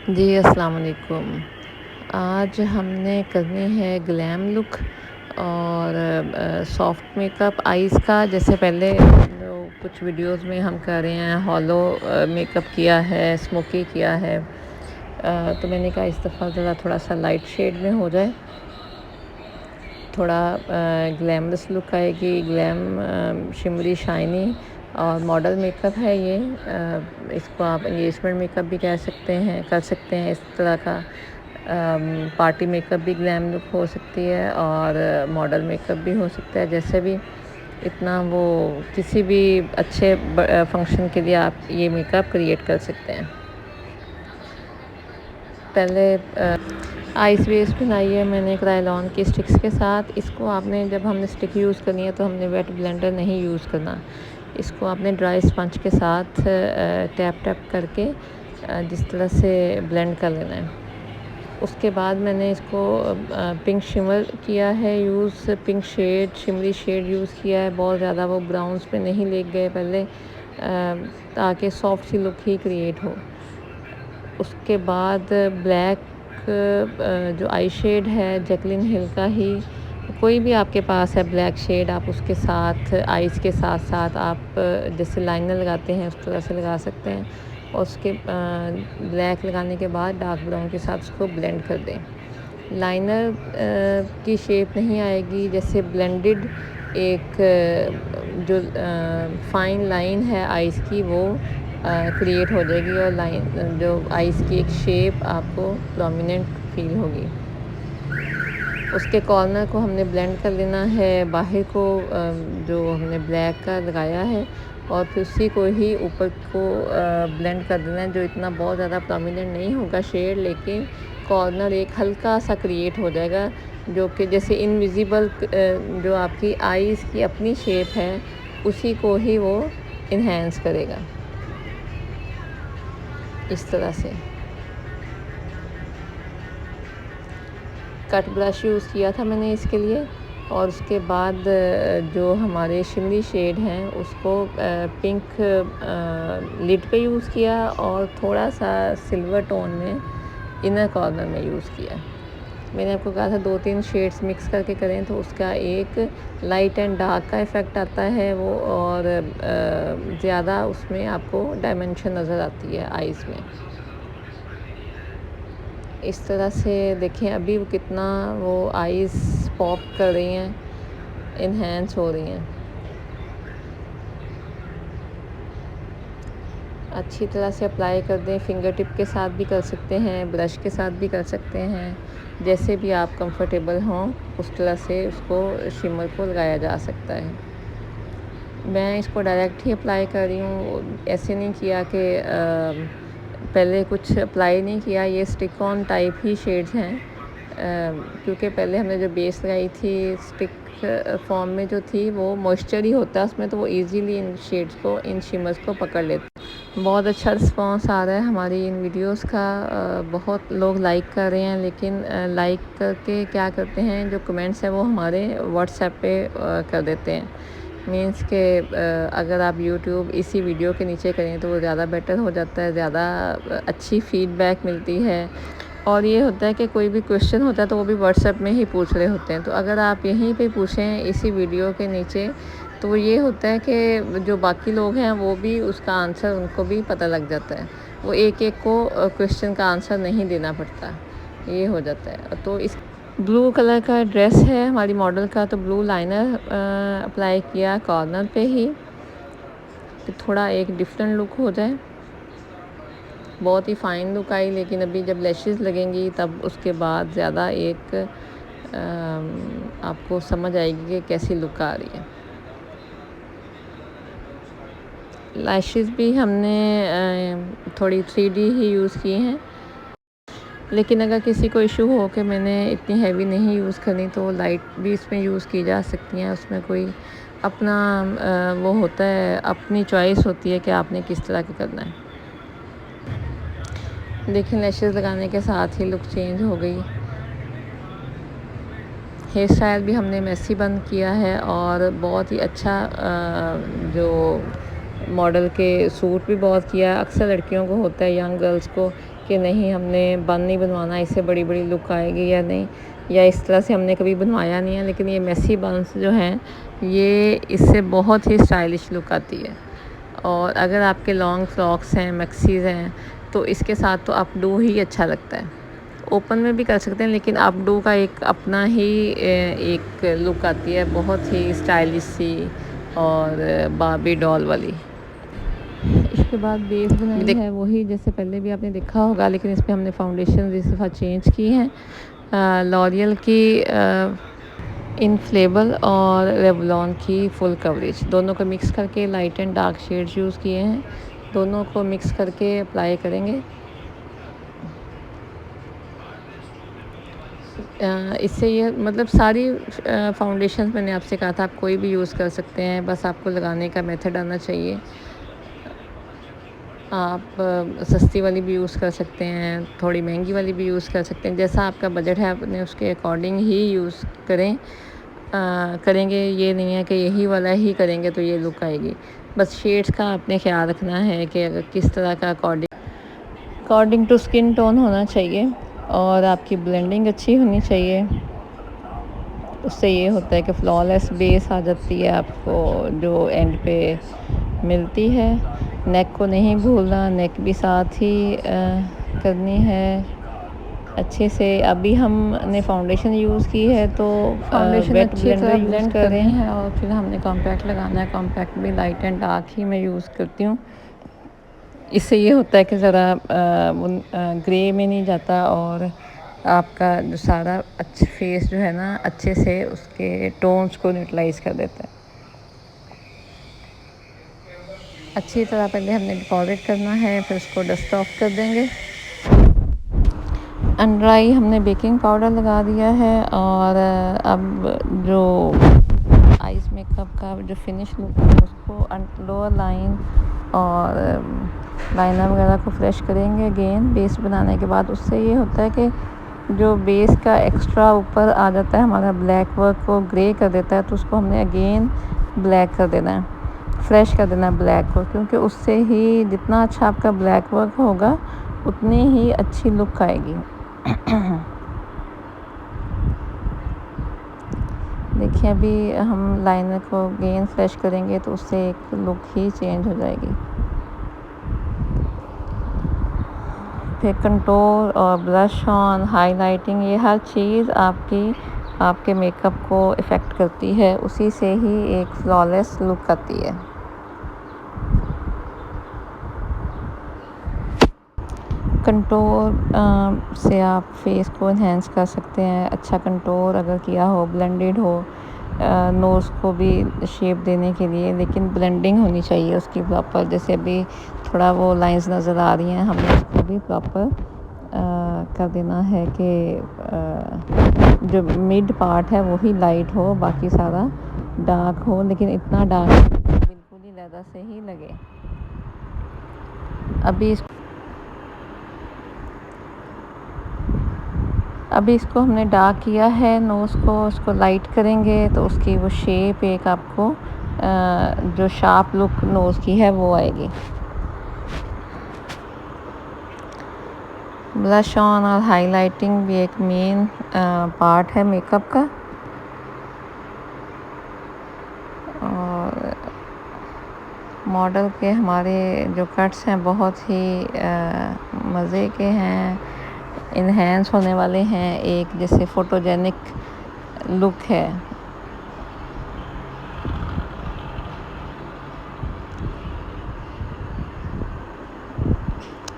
जी अस्सलाम वालेकुम। आज हमने करनी है ग्लैम लुक और सॉफ्ट मेकअप आईज़ का। जैसे पहले जो कुछ वीडियोस में हम कर रहे हैं हॉलो मेकअप किया है, स्मोकी किया है, तो मैंने कहा इस दफ़ा ज़रा थोड़ा सा लाइट शेड में हो जाए, थोड़ा ग्लैमरस लुक आएगी, ग्लैम शिमरी शाइनी और मॉडल मेकअप है ये। इसको आप एंगेजमेंट मेकअप भी कह सकते हैं, कर सकते हैं इस तरह का। पार्टी मेकअप भी ग्लैम लुक हो सकती है और मॉडल मेकअप भी हो सकता है। जैसे भी इतना वो किसी भी अच्छे फंक्शन के लिए आप ये मेकअप क्रिएट कर सकते हैं। पहले आइस बेस बनाई है मैंने क्रायलॉन की स्टिक्स के साथ। इसको आपने जब हमने स्टिक यूज़ करनी है तो हमने वेट ब्लेंडर नहीं यूज़ करना। इसको आपने ड्राई स्पंज के साथ टैप टैप करके जिस तरह से ब्लेंड कर लेना है। उसके बाद मैंने इसको पिंक शिमर किया है use, pink shade shimmery shade use किया है। बहुत ज़्यादा वो ब्राउन्स पे नहीं ले गए पहले, ताकि सॉफ्ट सी लुक ही क्रिएट हो। उसके बाद ब्लैक जो आई शेड है जैकलिन हिल का ही, कोई भी आपके पास है ब्लैक शेड, आप उसके साथ आइज़ के साथ साथ आप जैसे लाइनर लगाते हैं उस तरह से लगा सकते हैं। और उसके ब्लैक लगाने के बाद डार्क ब्राउन के साथ उसको ब्लेंड कर दें। लाइनर की शेप नहीं आएगी, जैसे ब्लेंडेड एक जो फाइन लाइन है आइज़ की वो क्रिएट हो जाएगी और लाइन जो आइज़ की एक शेप आपको प्रोमिनेंट फील होगी। उसके कॉर्नर को हमने ब्लेंड कर लेना है, बाहर को जो हमने ब्लैक का लगाया है और फिर उसी को ही ऊपर को ब्लेंड कर देना है। जो इतना बहुत ज़्यादा प्रोमिनेंट नहीं होगा शेड, लेकिन कॉर्नर एक हल्का सा क्रिएट हो जाएगा जो कि जैसे इनविजिबल जो आपकी आईज़ की अपनी शेप है उसी को ही वो इन्हेंस करेगा इस तरह से। कट ब्रश यूज़ किया था मैंने इसके लिए। और उसके बाद जो हमारे शिमरी शेड हैं उसको पिंक लिड पे यूज़ किया और थोड़ा सा सिल्वर टोन में इनर कॉर्नर में यूज़ किया। मैंने आपको कहा था 2-3 शेड्स मिक्स करके करें तो उसका एक लाइट एंड डार्क का इफ़ेक्ट आता है वो, और ज़्यादा उसमें आपको डायमेंशन नज़र आती है आइज़ में। इस तरह से देखें अभी वो कितना वो आइज़ पॉप कर रही हैं, इन्हेंस हो रही हैं। अच्छी तरह से अप्लाई कर दें। फिंगर टिप के साथ भी कर सकते हैं, ब्रश के साथ भी कर सकते हैं, जैसे भी आप कंफर्टेबल हों उस तरह से उसको शिमर को लगाया जा सकता है। मैं इसको डायरेक्ट ही अप्लाई कर रही हूँ, ऐसे नहीं किया कि पहले कुछ अप्लाई नहीं किया। ये stick on type he shades हैं, क्योंकि पहले हमने जो बेस लगाई थी स्टिक फॉर्म में जो थी वो मॉइस्चर ही होता है उसमें, तो वो इजीली इन शेड्स को, इन शिमर्स को पकड़ लेते। बहुत अच्छा रिस्पांस आ रहा है हमारी इन वीडियोस का। बहुत लोग लाइक कर रहे हैं, लेकिन लाइक करके क्या करते हैं, जो कमेंट्स हैं वो हमारे व्हाट्सएप पे कर देते हैं। मीन्स के अगर आप यूट्यूब इसी वीडियो के नीचे करें तो वो ज़्यादा बेटर हो जाता है, ज़्यादा अच्छी फीडबैक मिलती है। और ये होता है कि कोई भी क्वेश्चन होता है तो वो भी व्हाट्सएप में ही पूछ रहे होते हैं, तो अगर आप यहीं पे पूछें इसी वीडियो के नीचे तो ये होता है कि जो बाकी लोग हैं वो भी उसका आंसर उनको भी पता लग जाता है, वो एक एक को क्वेश्चन का आंसर नहीं देना पड़ता, ये हो जाता है। तो इस ब्लू कलर का ड्रेस है हमारी मॉडल का, तो ब्लू लाइनर अप्लाई किया कॉर्नर पे ही कि थोड़ा एक डिफरेंट लुक हो जाए। बहुत ही फ़ाइन लुक आई, लेकिन अभी जब लैशेज़ लगेंगी तब उसके बाद ज़्यादा एक आपको समझ आएगी कि कैसी लुक आ रही है। लैशेज़ भी हमने थोड़ी 3D ही यूज़ की हैं, लेकिन अगर किसी को इशू हो कि मैंने इतनी हैवी नहीं यूज़ करनी तो लाइट भी इसमें यूज़ की जा सकती हैं। उसमें कोई अपना वो होता है, अपनी चॉइस होती है कि आपने किस तरह का करना है। देखिए लैशेज़ लगाने के साथ ही लुक चेंज हो गई। हेयर स्टाइल भी हमने मेसी बंद किया है और बहुत ही अच्छा जो मॉडल के सूट भी बहुत किया। अक्सर लड़कियों को होता है, यंग गर्ल्स को, कि नहीं हमने बन नहीं बनवाना, इससे बड़ी बड़ी लुक आएगी या नहीं, या इस तरह से हमने कभी बनवाया नहीं है। लेकिन ये मेसी बन्स जो हैं ये इससे बहुत ही स्टाइलिश लुक आती है। और अगर आपके लॉन्ग फ्रॉक्स हैं, मैक्सीज़ हैं, तो इसके साथ तो अपडू ही अच्छा लगता है। ओपन में भी कर सकते हैं, लेकिन अपडू का एक अपना ही एक लुक आती है, बहुत ही स्टाइलिश सी और बार्बी डॉल वाली। इसके बाद बेस बनाई है वही जैसे पहले भी आपने देखा होगा, लेकिन इस पर हमने फाउंडेशन इस दफ़ा चेंज की हैं। लॉरियल की इनफ्लेबल और रेवलॉन की फुल कवरेज, दोनों को मिक्स करके light and dark shades use किए हैं। दोनों को मिक्स करके अप्लाई करेंगे। इससे ये मतलब सारी फाउंडेशन मैंने आपसे कहा था आप कोई भी यूज़ कर सकते हैं, बस आपको लगाने का मेथड आना चाहिए। आप सस्ती वाली भी यूज़ कर सकते हैं, थोड़ी महंगी वाली भी यूज़ कर सकते हैं, जैसा आपका बजट है अपने उसके अकॉर्डिंग ही यूज़ करें। करेंगे ये नहीं है कि यही वाला ही करेंगे तो ये लुक आएगी। बस शेड्स का आपने ख्याल रखना है कि अगर किस तरह का अकॉर्डिंग टू स्किन टोन होना चाहिए, और आपकी ब्लेंडिंग अच्छी होनी चाहिए। उससे ये होता है कि फ्लॉलेस बेस आ जाती है आपको जो एंड पे मिलती है। नेक को नहीं भूलना, नेक भी साथ ही करनी है अच्छे से। अभी हमने फाउंडेशन यूज़ की है तो फाउंडेशन अच्छी तरह ब्लेंड कर रहे हैं, और फिर हमने कॉम्पैक्ट लगाना है। कॉम्पैक्ट भी लाइट एंड डार्क ही मैं यूज़ करती हूँ। इससे ये होता है कि ज़रा ग्रे में नहीं जाता, और आपका जो सारा अच्छा फेस जो है ना अच्छे से उसके टोन्स को न्यूट्रलाइज़ कर देता है। अच्छी तरह पहले हमने डेकोरेट करना है, फिर उसको डस्ट ऑफ कर देंगे। अंडर आई हमने बेकिंग पाउडर लगा दिया है, और अब जो आइस मेकअप का जो फिनिश लुक है उसको लोअर लाइन और लाइनर वगैरह को फ्रेश करेंगे अगेन बेस बनाने के बाद। उससे ये होता है कि जो बेस का एक्स्ट्रा ऊपर आ जाता है हमारा ब्लैक वर्क को ग्रे कर देता है, तो उसको हमने अगेन ब्लैक कर देना है, फ्रेश कर देना है ब्लैक को, क्योंकि उससे ही जितना अच्छा आपका ब्लैक वर्क होगा उतनी ही अच्छी लुक आएगी। देखिए अभी हम लाइनर को अगेन फ्रेश करेंगे तो उससे एक लुक ही चेंज हो जाएगी। फिर कंटूर और ब्लश ऑन, हाइलाइटिंग, ये हर चीज़ आपके मेकअप को इफ़ेक्ट करती है, उसी से ही एक फ्लॉलेस लुक आती है। कंटूर से आप फेस को इन्हेंस कर सकते हैं। अच्छा कंटूर अगर किया हो, ब्लेंडेड हो, नोज़ को भी शेप देने के लिए, लेकिन ब्लेंडिंग होनी चाहिए उसकी प्रॉपर। जैसे अभी थोड़ा वो लाइंस नज़र आ रही हैं, हमें उसको भी प्रॉपर कर देना है कि जो मिड पार्ट है वही लाइट हो, बाकी सारा डार्क हो, लेकिन इतना डार्क बिल्कुल ही लेदर से ही लगे। अभी इसको हमने डार्क किया है नोज़ को, उसको लाइट करेंगे तो उसकी वो शेप एक आपको जो शार्प लुक नोज़ की है वो आएगी। ब्लश ऑन और हाइलाइटिंग भी एक मेन पार्ट है मेकअप का, और मॉडल के हमारे जो कट्स हैं बहुत ही मज़े के हैं, इन्हेंस होने वाले हैं, एक जैसे फ़ोटोजेनिक लुक है।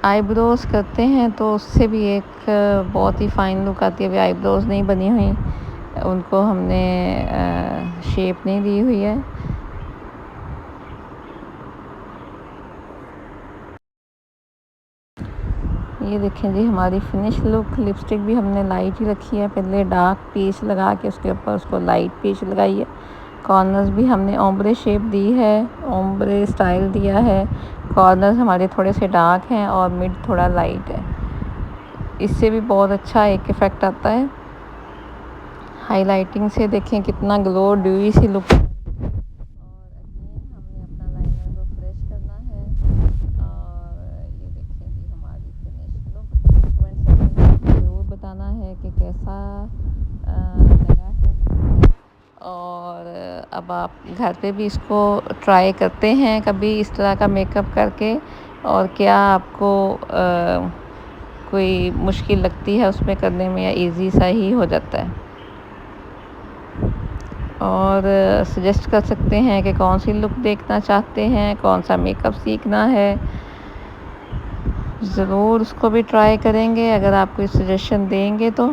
आईब्रोज़ करते हैं तो उससे भी एक बहुत ही फ़ाइन लुक आती है। अभी आईब्रोज़ नहीं बनी हुई, उनको हमने शेप नहीं दी हुई है। ये देखें जी हमारी फिनिश लुक। लिपस्टिक भी हमने लाइट ही रखी है, पहले डार्क पीच लगा के उसके ऊपर उसको लाइट पीच लगाई है। कॉर्नर्स भी हमने ओम्ब्रे शेप दी है, ओम्ब्रे स्टाइल दिया है। कॉर्नर्स हमारे थोड़े से डार्क हैं और मिड थोड़ा लाइट है, इससे भी बहुत अच्छा एक इफ़ेक्ट आता है। हाइलाइटिंग से देखें कितना ग्लो ड्यूई सी लुक। और अगेन हमने अपना लाइनर को फ्रेश करना है, और ये देखें जी हमारी फिनिश लुक। बताना है कि कैसा लगा है। और अब आप घर पे भी इसको ट्राई करते हैं कभी इस तरह का मेकअप करके, और क्या आपको कोई मुश्किल लगती है उसमें करने में, या इजी सा ही हो जाता है। और सजेस्ट कर सकते हैं कि कौन सी लुक देखना चाहते हैं, कौन सा मेकअप सीखना है। ज़रूर उसको भी ट्राई करेंगे अगर आप कोई सजेशन देंगे तो।